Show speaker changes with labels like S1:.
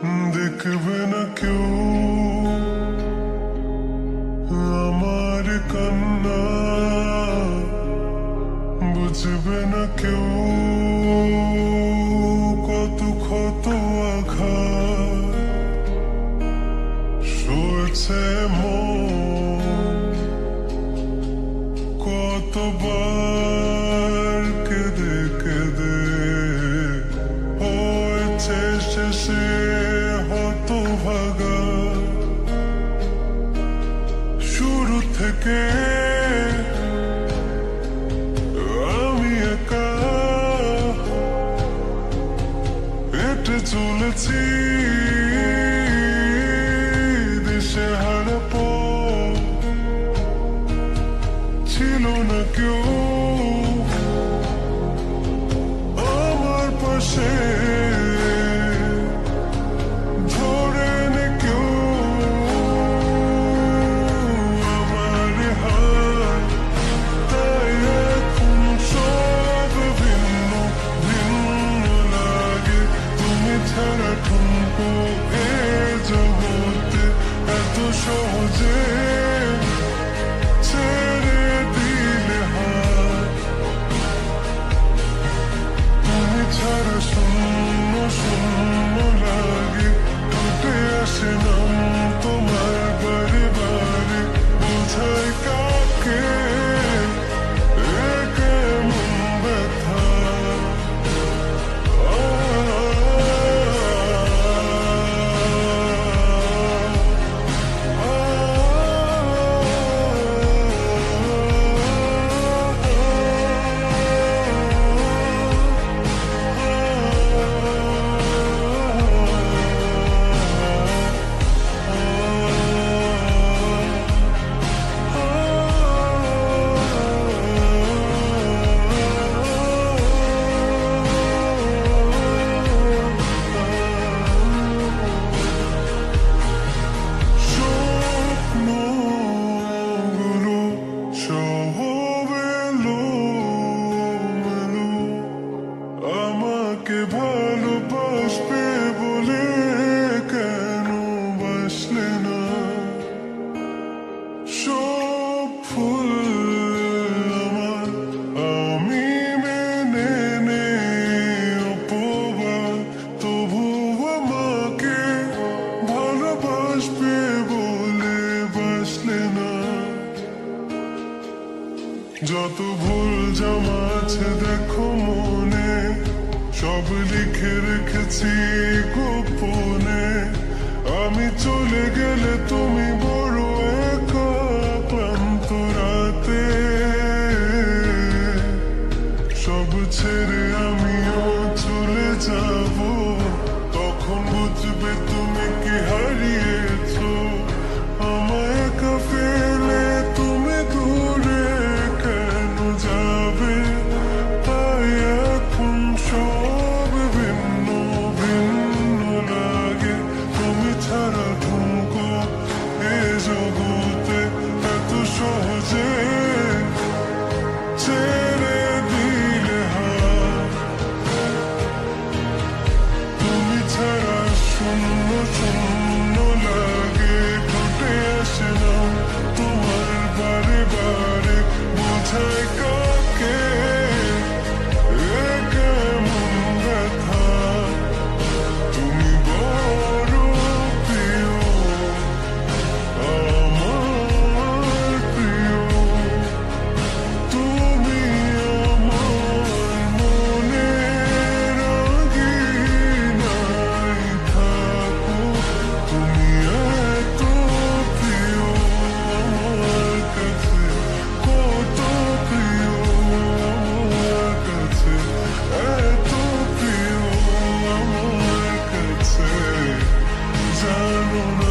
S1: দেখবে না কেউ আমার কান্না, বুঝবে না কেউ কত ক্ষত আঘাত সয়েছে মন, কতবার কেঁদে কেঁদে হয়েছে শেষে হতভাগা। শুরু থেকে আমি একা হেঁটে চলেছি দেশে হারা পথ, ছিল না কেউ আমার পাশে, ধরে নে কেউ আমার হাত। তাই এখন সব ভিন্ন ভিন্ন লাগে, তুমি ছাড়া ঠুনকো এ জগতে এত সহজে ছেড়ে দিলে হাত। তুমি ছাড়া শূন্য শূন্য লাগে, টুটে আসে নাম তোমার বারে বারে, বোঝায় কাকে এ কেমন ব্যথা। স্বপ্নগুলো সব এলোমেলো, আমাকে ভালোবাসবে বলে কেন বাসলে না। সব ফুল আমার আমি মেনে নেই অপবাদ, তবু আমাকে ভালোবাসবে বলে বাসলে না। যত ভুল জমা আছে দেখো মনে, সব লিখে রেখেছি গোপনে। আমি চলে গেলে তুমি বড় একা ক্লান্ত রাতে, সব ছেড়ে আমিও চলে যাব, তখন বুঝবে তুমি কি হারিয়েছো। আমায় একা ফেলে তুমি দূরে কেন যাবে, তাই এখন সব ভিন্ন ভিন্ন লাগে, তুমি ছাড়া ঠুনকো এ জগতে এত সহজে ছেড়ে দিলে হাত। তুমি ছাড়া শূন্য শূন্য লাগে, ঘটে আসে না তোমার বারে বারে, বোঝায় কাকে এ কেমন ব্যথা। তুমি বড় প্রিয়, আমার প্রিয়, তুমি আমার মনের আঙিনায় থাকো। তুমি এত প্রিয় আমার কাছে, কত প্রিয় আমার কাছে, এত প্রিয় আমার কাছে, জানো না।